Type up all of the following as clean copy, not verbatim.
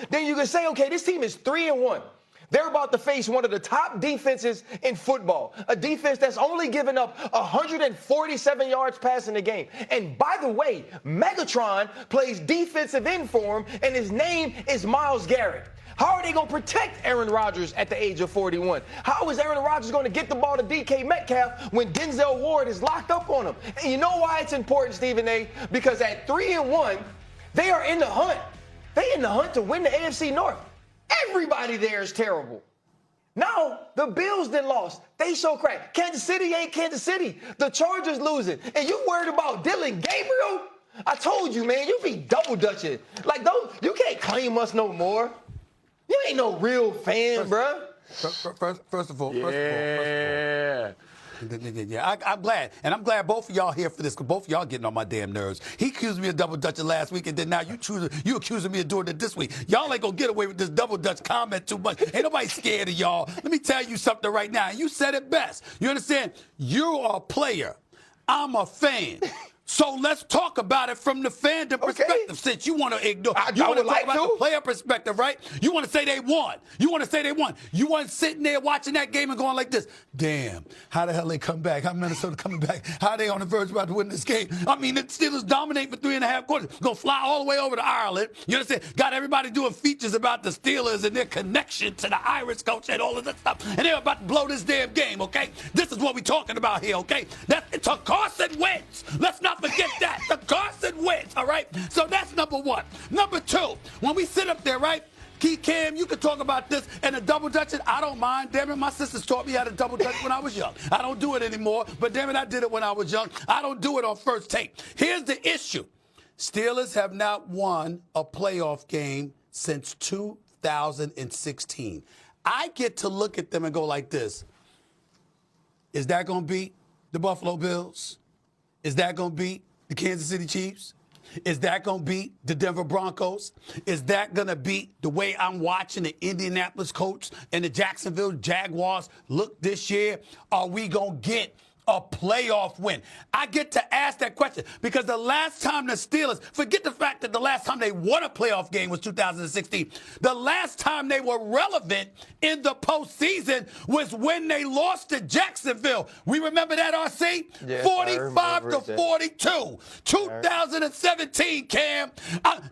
then you can say, okay, this team is 3-1. They're about to face one of the top defenses in football, a defense that's only given up 147 yards passing the game. And by the way, Megatron plays defensive end for him, and his name is Myles Garrett. How are they going to protect Aaron Rodgers at the age of 41? How is Aaron Rodgers going to get the ball to DK Metcalf when Denzel Ward is locked up on him? And you know why it's important, Stephen A? Because at 3-1, they are in the hunt. They in the hunt to win the AFC North. Everybody there is terrible. Now, the Bills then lost. They show crack. Kansas City ain't Kansas City. The Chargers losing. And you worried about Dylan Gabriel? I told you, man, you be double dutching. Like, you can't claim us no more. You ain't no real fan, bruh. First of all. Yeah, I'm glad. And I'm glad both of y'all here for this, because both of y'all getting on my damn nerves. He accused me of double dutching last week, and then now you accusing me of doing it this week. Y'all ain't gonna get away with this double dutch comment too much. Ain't nobody scared of y'all. Let me tell you something right now. You said it best. You understand? You are a player. I'm a fan. So let's talk about it from the fandom perspective, since you want to ignore. You want to talk about the player perspective, right? You want to say they won. You weren't sitting there watching that game and going like this. Damn, how the hell they come back? How Minnesota coming back? How are they on the verge about to win this game? I mean, the Steelers dominate for 3.5 quarters. Going to fly all the way over to Ireland. You understand? Got everybody doing features about the Steelers and their connection to the Irish coach and all of that stuff. And they're about to blow this damn game, okay? This is what we're talking about here, okay? It's a Carson Wentz. Let's not forget that. The Carson Wentz, all right? So that's number one. Number two, when we sit up there, right? Cam, you can talk about this and the double dutching. I don't mind. Damn it, my sisters taught me how to double dutch when I was young. I don't do it anymore, but damn it, I did it when I was young. I don't do it on first take. Here's the issue. Steelers have not won a playoff game since 2016. I get to look at them and go like this. Is that going to beat the Buffalo Bills? Is that going to beat the Kansas City Chiefs? Is that going to beat the Denver Broncos? Is that going to beat the way I'm watching the Indianapolis Colts and the Jacksonville Jaguars look this year? Are we going to get a playoff win? I get to ask that question because the last time the Steelers, forget the fact that the last time they won a playoff game was 2016. The last time they were relevant in the postseason was when they lost to Jacksonville. We remember that, RC? Yes, 45-42. 2017, Cam.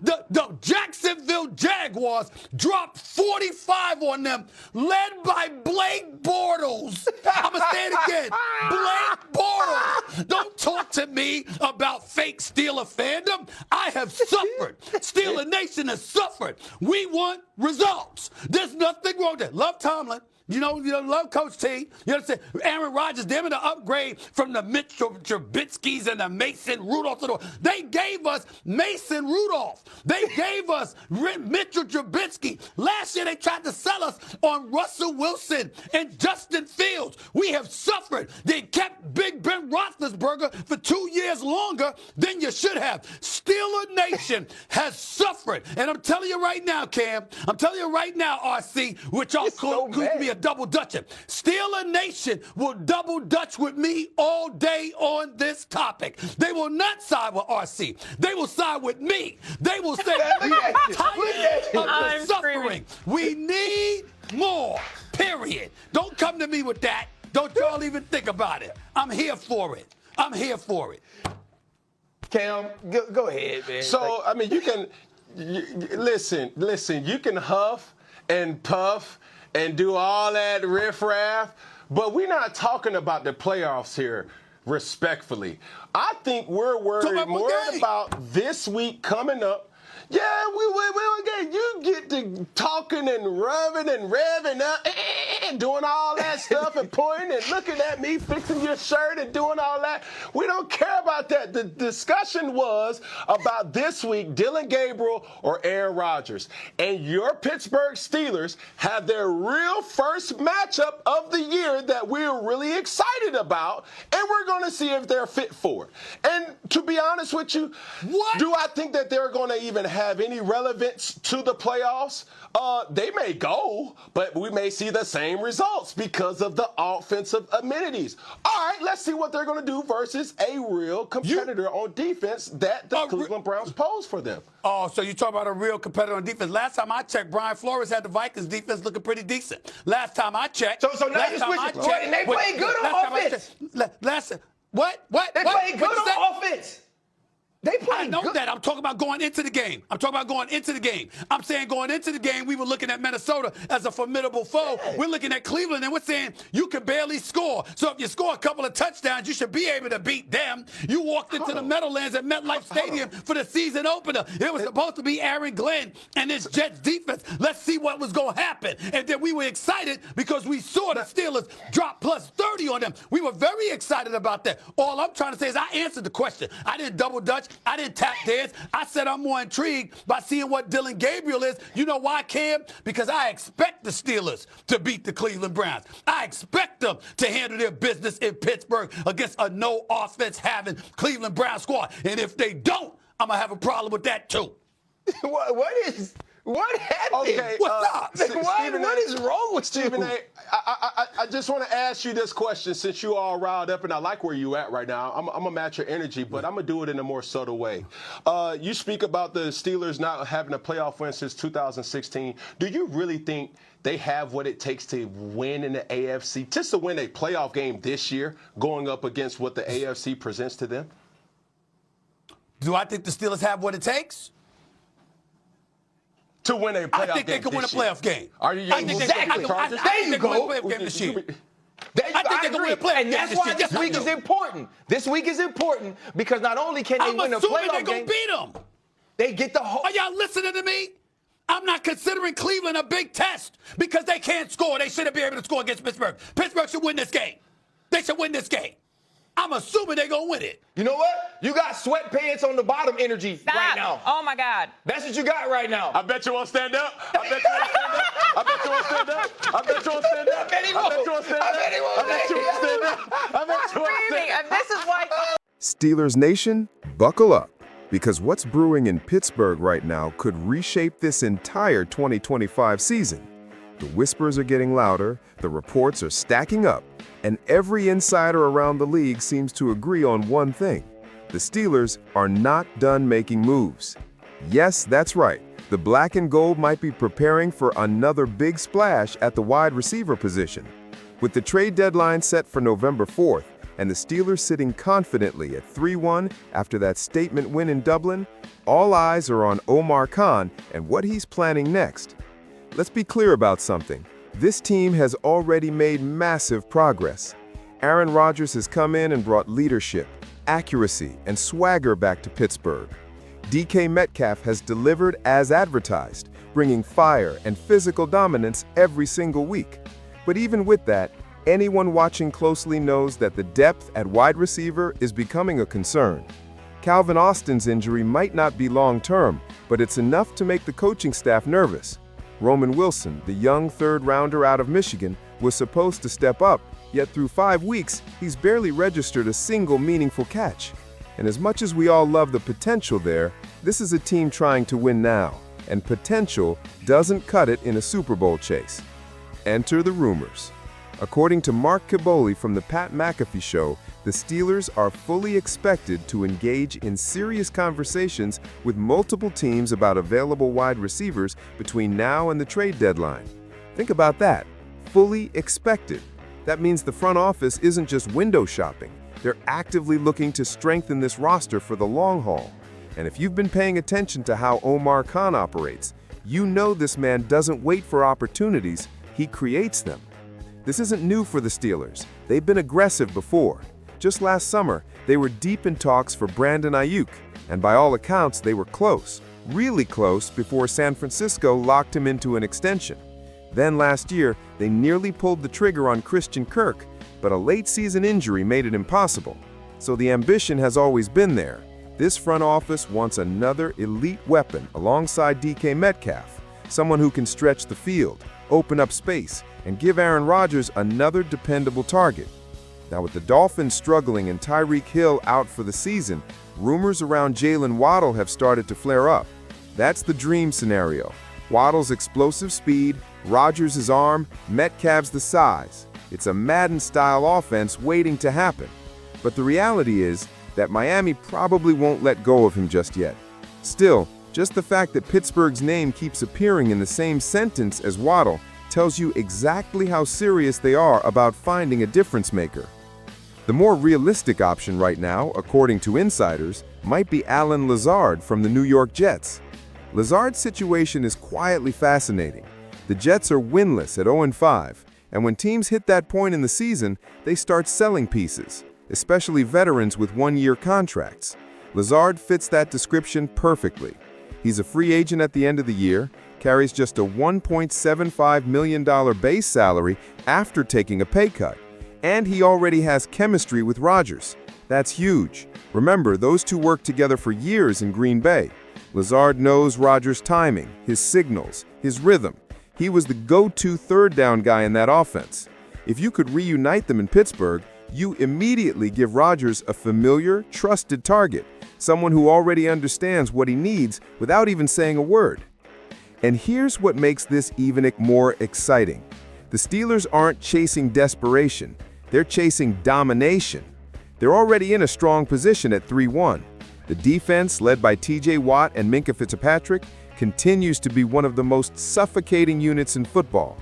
The Jacksonville Jaguars dropped 45 on them, led by Blake Bortles. I'm going to say it again. Blake Bortles. Don't talk to me about fake Steeler fandom. I have suffered. Steeler Nation has suffered. We want results. There's nothing wrong with that. Love Tomlin. You know, love Coach T. You understand? Aaron Rodgers, them in the upgrade from the Mitch Trubisky's and the Mason Rudolph. They gave us Mason Rudolph. They gave us Mitchell Trubisky. Last year they tried to sell us on Russell Wilson and Justin Fields. We have suffered. They kept Big Ben Roethlisberger for 2 years longer than you should have. Steeler Nation has suffered. And I'm telling you right now, Cam, I'm telling you right now, RC, which y'all could be a double dutcher. Steeler Nation will double dutch with me all day on this topic. They will not side with RC. They will side with me. They will say, we are tired of the suffering. We need more, period. Don't come to me with that. Don't y'all even think about it. I'm here for it. I'm here for it. Cam, go ahead, man. So, I mean, you can, listen, you can huff and puff and do all that riffraff, but we're not talking about the playoffs here, respectfully. I think we're worried more about this week coming up. Yeah, again, you get to talking and rubbing and revving up and doing all that stuff and pointing and looking at me, fixing your shirt and doing all that. We don't care about that. The discussion was about this week, Dylan Gabriel or Aaron Rodgers. And your Pittsburgh Steelers have their real first matchup of the year that we're really excited about, and we're going to see if they're fit for it. And to be honest with you, do I think that they're going to even have any relevance to the playoffs? They may go, but we may see the same same results because of the offensive amenities. All right, let's see what they're going to do versus a real competitor on defense that the Cleveland Browns pose for them. Oh, so you talk about a real competitor on defense. Last time I checked, Brian Flores had the Vikings defense looking pretty decent. Last time I checked. So now you're switching. And they played good on offense. What? They played good on offense. They played I know good. that. I'm talking about going into the game. I'm saying going into the game, we were looking at Minnesota as a formidable foe. Yeah. We're looking at Cleveland, and we're saying you can barely score. So if you score a couple of touchdowns, you should be able to beat them. You walked into the Meadowlands at MetLife Stadium for the season opener. It was supposed to be Aaron Glenn and his Jets defense. Let's see what was going to happen. And then we were excited because we saw the Steelers drop plus 30 on them. We were very excited about that. All I'm trying to say is I answered the question. I didn't double dutch. I didn't tap dance. I said I'm more intrigued by seeing what Dylan Gabriel is. You know why, Cam? Because I expect the Steelers to beat the Cleveland Browns. I expect them to handle their business in Pittsburgh against a no offense having Cleveland Browns squad. And if they don't, I'm going to have a problem with that too. What happened? Okay, What's up? What is wrong with Stephen you? A., I just want to ask you this question since you all riled up, and I like where you at right now. I'm going to match your energy, but I'm going to do it in a more subtle way. You speak about the Steelers not having a playoff win since 2016. Do you really think they have what it takes to win in the AFC, just to win a playoff game this year, going up against what the AFC presents to them? Do I think the Steelers have what it takes? To win a playoff game. I think they can win a playoff game. Are you? Exactly. There you go. I think they can win a playoff game this year. I think they can win a playoff and that's game why this this year. week is important. This week is important because not only can they I'm win a assuming playoff they're going game, to beat them. they get the whole. Are y'all listening to me? I'm not considering Cleveland a big test because they can't score. They shouldn't be able to score against Pittsburgh. Pittsburgh should win this game. They should win this game. I'm assuming they're going to win it. You know what? You got sweatpants on the bottom energy right now. Oh, my God. That's what you got right now. I bet you won't stand up. I bet you won't stand up. I bet you won't stand up. I bet you won't stand up. I bet he won't. I bet you won't stand up. I bet he won't. I bet you won't stand up. I bet you won't stand Screaming, up. and this is why. Steelers Nation, buckle up, because what's brewing in Pittsburgh right now could reshape this entire 2025 season. The whispers are getting louder, the reports are stacking up, and every insider around the league seems to agree on one thing. The Steelers are not done making moves. Yes, that's right. The black and gold might be preparing for another big splash at the wide receiver position. With the trade deadline set for November 4th, and the Steelers sitting confidently at 3-1 after that statement win in Dublin, all eyes are on Omar Khan and what he's planning next. Let's be clear about something. This team has already made massive progress. Aaron Rodgers has come in and brought leadership, accuracy, and swagger back to Pittsburgh. DK Metcalf has delivered as advertised, bringing fire and physical dominance every single week. But even with that, anyone watching closely knows that the depth at wide receiver is becoming a concern. Calvin Austin's injury might not be long-term, but it's enough to make the coaching staff nervous. Roman Wilson, the young third-rounder out of Michigan, was supposed to step up, yet through 5 weeks, he's barely registered a single meaningful catch. And as much as we all love the potential there, this is a team trying to win now, and potential doesn't cut it in a Super Bowl chase. Enter the rumors. According to Mark Kaboly from the Pat McAfee Show, the Steelers are fully expected to engage in serious conversations with multiple teams about available wide receivers between now and the trade deadline. Think about that. Fully expected. That means the front office isn't just window shopping. They're actively looking to strengthen this roster for the long haul. And if you've been paying attention to how Omar Khan operates, you know this man doesn't wait for opportunities, he creates them. This isn't new for the Steelers. They've been aggressive before. Just last summer, they were deep in talks for Brandon Ayuk, and by all accounts, they were close, really close, before San Francisco locked him into an extension. Then last year, they nearly pulled the trigger on Christian Kirk, but a late-season injury made it impossible. So the ambition has always been there. This front office wants another elite weapon alongside DK Metcalf, someone who can stretch the field, open up space, and give Aaron Rodgers another dependable target. Now with the Dolphins struggling and Tyreek Hill out for the season, rumors around Jalen Waddle have started to flare up. That's the dream scenario. Waddle's explosive speed, Rodgers' arm, Metcalf's the size. It's a Madden-style offense waiting to happen. But the reality is that Miami probably won't let go of him just yet. Still, just the fact that Pittsburgh's name keeps appearing in the same sentence as Waddle tells you exactly how serious they are about finding a difference maker. The more realistic option right now, according to insiders, might be Allen Lazard from the New York Jets. Lazard's situation is quietly fascinating. The Jets are winless at 0-5, and when teams hit that point in the season, they start selling pieces, especially veterans with one-year contracts. Lazard fits that description perfectly. He's a free agent at the end of the year, carries just a $1.75 million base salary after taking a pay cut, and he already has chemistry with Rodgers. That's huge. Remember, those two worked together for years in Green Bay. Lazard knows Rodgers' timing, his signals, his rhythm. He was the go-to third down guy in that offense. If you could reunite them in Pittsburgh, you immediately give Rodgers a familiar, trusted target, someone who already understands what he needs without even saying a word. And here's what makes this even more exciting. The Steelers aren't chasing desperation, they're chasing domination. They're already in a strong position at 3-1. The defense, led by TJ Watt and Minkah Fitzpatrick, continues to be one of the most suffocating units in football.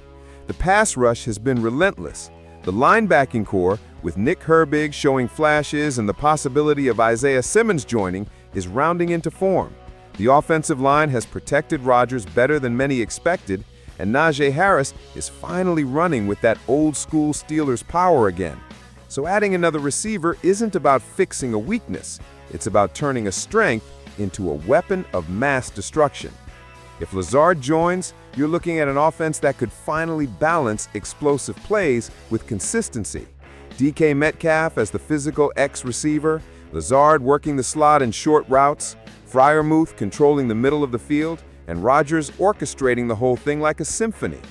The pass rush has been relentless. The linebacking core, with Nick Herbig showing flashes and the possibility of Isaiah Simmons joining, is rounding into form. The offensive line has protected Rodgers better than many expected, and Najee Harris is finally running with that old-school Steelers power again. So adding another receiver isn't about fixing a weakness. It's about turning a strength into a weapon of mass destruction. If Lazard joins, you're looking at an offense that could finally balance explosive plays with consistency. DK Metcalf as the physical X receiver, Lazard working the slot in short routes, Freiermuth controlling the middle of the field, and Rodgers orchestrating the whole thing like a symphony.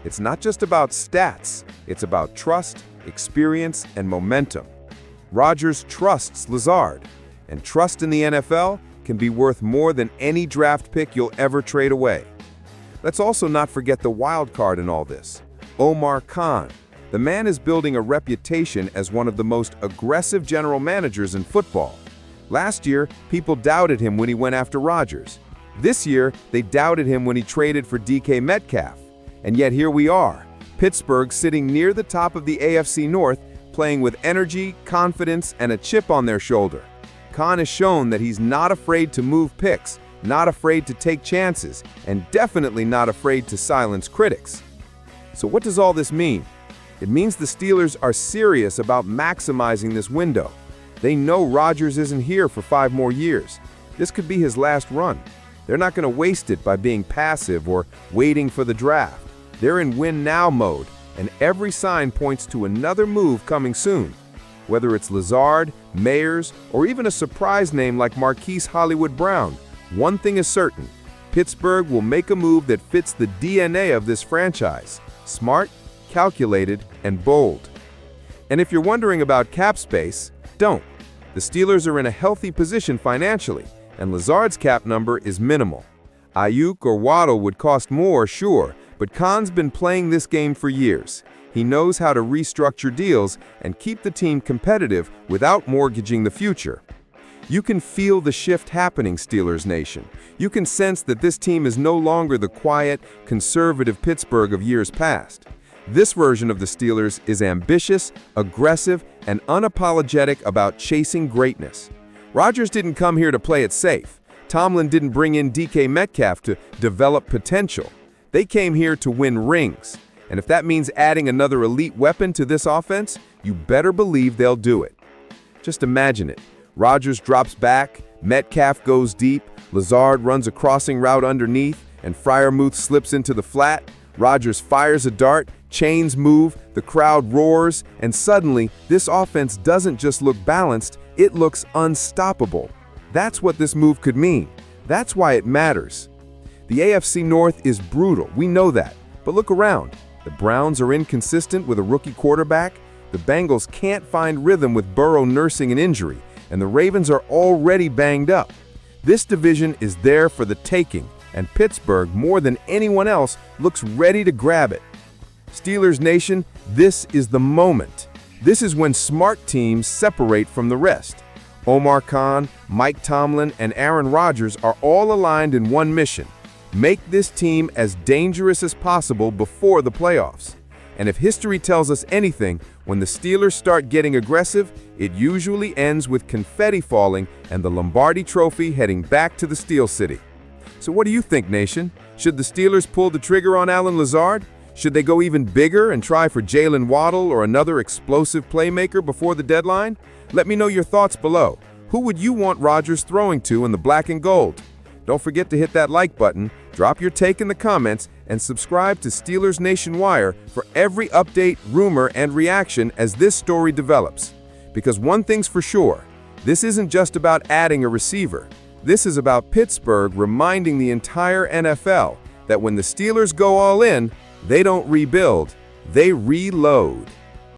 It's not just about stats, it's about trust, experience, and momentum. Rodgers trusts Lazard, and trust in the NFL can be worth more than any draft pick you'll ever trade away. Let's also not forget the wild card in all this, Omar Khan. The man is building a reputation as one of the most aggressive general managers in football. Last year, people doubted him when he went after Rodgers. This year, they doubted him when he traded for DK Metcalf. And yet here we are, Pittsburgh sitting near the top of the AFC North, playing with energy, confidence, and a chip on their shoulder. Khan has shown that he's not afraid to move picks, not afraid to take chances, and definitely not afraid to silence critics. So what does all this mean? It means the Steelers are serious about maximizing this window. They know Rodgers isn't here for 5 more years. This could be his last run. They're not going to waste it by being passive or waiting for the draft. They're in win-now mode, and every sign points to another move coming soon. Whether it's Lazard, Mayers, or even a surprise name like Marquise Hollywood Brown, one thing is certain: Pittsburgh will make a move that fits the DNA of this franchise. Smart, calculated, and bold. And if you're wondering about cap space, don't. The Steelers are in a healthy position financially, and Lazard's cap number is minimal. Ayuk or Waddle would cost more, sure, but Khan's been playing this game for years. He knows how to restructure deals and keep the team competitive without mortgaging the future. You can feel the shift happening, Steelers Nation. You can sense that this team is no longer the quiet, conservative Pittsburgh of years past. This version of the Steelers is ambitious, aggressive, and unapologetic about chasing greatness. Rodgers didn't come here to play it safe. Tomlin didn't bring in DK Metcalf to develop potential. They came here to win rings. And if that means adding another elite weapon to this offense, you better believe they'll do it. Just imagine it. Rodgers drops back, Metcalf goes deep, Lazard runs a crossing route underneath, and Freiermuth slips into the flat. Rodgers fires a dart, chains move, the crowd roars, and suddenly, this offense doesn't just look balanced, it looks unstoppable. That's what this move could mean. That's why it matters. The AFC North is brutal, we know that. But look around. The Browns are inconsistent with a rookie quarterback, the Bengals can't find rhythm with Burrow nursing an injury, and the Ravens are already banged up. This division is there for the taking, and Pittsburgh, more than anyone else, looks ready to grab it. Steelers Nation, this is the moment. This is when smart teams separate from the rest. Omar Khan, Mike Tomlin, and Aaron Rodgers are all aligned in one mission: make this team as dangerous as possible before the playoffs. And if history tells us anything, when the Steelers start getting aggressive, it usually ends with confetti falling and the Lombardi Trophy heading back to the Steel City. So what do you think, Nation? Should the Steelers pull the trigger on Allen Lazard? Should they go even bigger and try for Jalen Waddle or another explosive playmaker before the deadline? Let me know your thoughts below. Who would you want Rodgers throwing to in the black and gold? Don't forget to hit that like button, drop your take in the comments, and subscribe to Steelers Nation Wire for every update, rumor, and reaction as this story develops. Because one thing's for sure, this isn't just about adding a receiver. This is about Pittsburgh reminding the entire NFL that when the Steelers go all in, they don't rebuild, they reload.